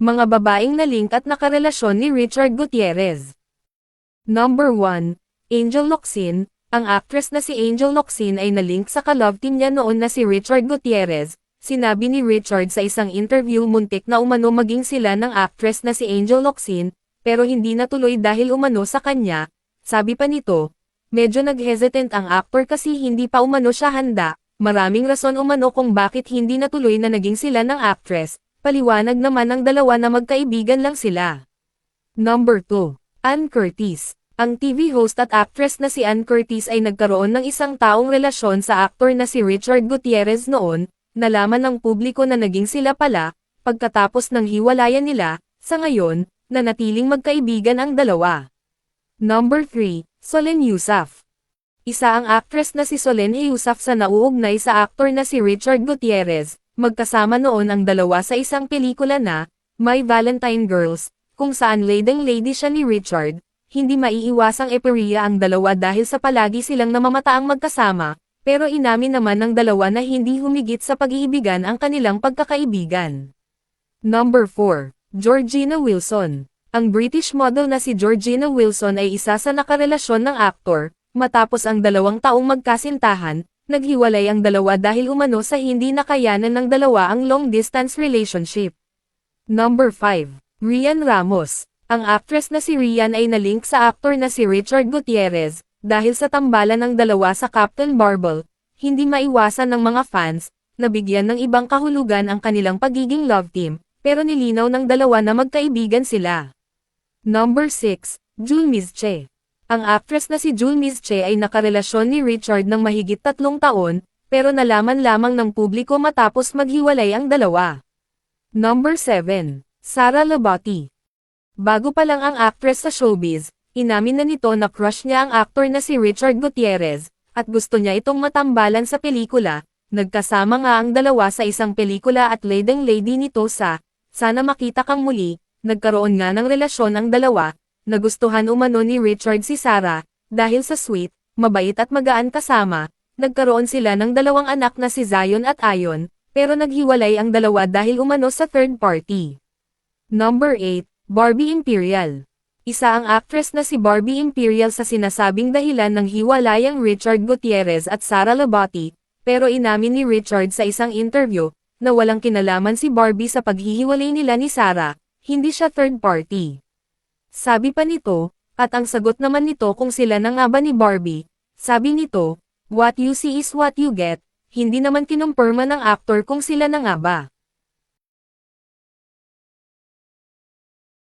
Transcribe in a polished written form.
Mga babaeng na-link at nakarelasyon ni Richard Gutierrez. Number 1. Angel Locsin. Ang actress na si Angel Locsin ay na-link sa ka-love team niya noon na si Richard Gutierrez. Sinabi ni Richard sa isang interview muntik na umano maging sila ng actress na si Angel Locsin, pero hindi natuloy dahil umano sa kanya. Sabi pa nito, medyo nag-hesitant ang actor kasi hindi pa umano siya handa. Maraming rason umano kung bakit hindi natuloy na naging sila ng actress, paliwanag naman ng dalawa na magkaibigan lang sila. Number 2. Ann Curtis. Ang TV host at actress na si Ann Curtis ay nagkaroon ng isang taong relasyon sa aktor na si Richard Gutierrez noon, nalaman ng publiko na naging sila pala, pagkatapos ng hiwalayan nila, sa ngayon, nanatiling magkaibigan ang dalawa. Number 3. Solen Yusuf. Isa ang actress na si Solen Yusuf sa nauugnay sa aktor na si Richard Gutierrez, magkasama noon ang dalawa sa isang pelikula na, My Valentine Girls, kung saan leading lady siya ni Richard. Hindi maiiwasang eperiya ang dalawa dahil sa palagi silang namamataang magkasama, pero inamin naman ng dalawa na hindi humigit sa pag-iibigan ang kanilang pagkakaibigan. Number 4. Georgina Wilson. Ang British model na si Georgina Wilson ay isa sa nakarelasyon ng aktor. Matapos ang 2 taong magkasintahan, naghiwalay ang dalawa dahil umano sa hindi nakayanan ng dalawa ang long-distance relationship. Number 5. Rian Ramos. Ang actress na si Rian ay na-link sa aktor na si Richard Gutierrez, dahil sa tambalan ng dalawa sa Captain Marvel, hindi maiwasan ng mga fans, na bigyan ng ibang kahulugan ang kanilang pagiging love team, pero nilinaw ng dalawa na magkaibigan sila. Number 6. Jul Mizche. Ang actress na si Jul Mizche ay nakarelasyon ni Richard ng mahigit 3 taon, pero nalaman lamang ng publiko matapos maghiwalay ang dalawa. Number 7. Sara Labati. Bago pa lang ang actress sa showbiz, inamin na nito na crush niya ang aktor na si Richard Gutierrez, at gusto niya itong matambalan sa pelikula. Nagkasama nga ang dalawa sa isang pelikula at leading lady nito sa Sana Makita Kang Muli. Nagkaroon nga ng relasyon ang dalawa. Nagustuhan umano ni Richard si Sara, dahil sa sweet, mabait at magaan kasama, nagkaroon sila ng 2 anak na si Zion at Ayon, pero naghiwalay ang dalawa dahil umano sa third party. Number 8. Barbie Imperial. Isa ang actress na si Barbie Imperial sa sinasabing dahilan ng hiwalayang Richard Gutierrez at Sara Labati, pero inamin ni Richard sa isang interview, na walang kinalaman si Barbie sa paghihiwalay nila ni Sara, hindi siya third party. Sabi pa nito, at ang sagot naman nito kung sila na nga ba ni Barbie, sabi nito, what you see is what you get, hindi naman kinumpirma ng aktor kung sila na nga ba.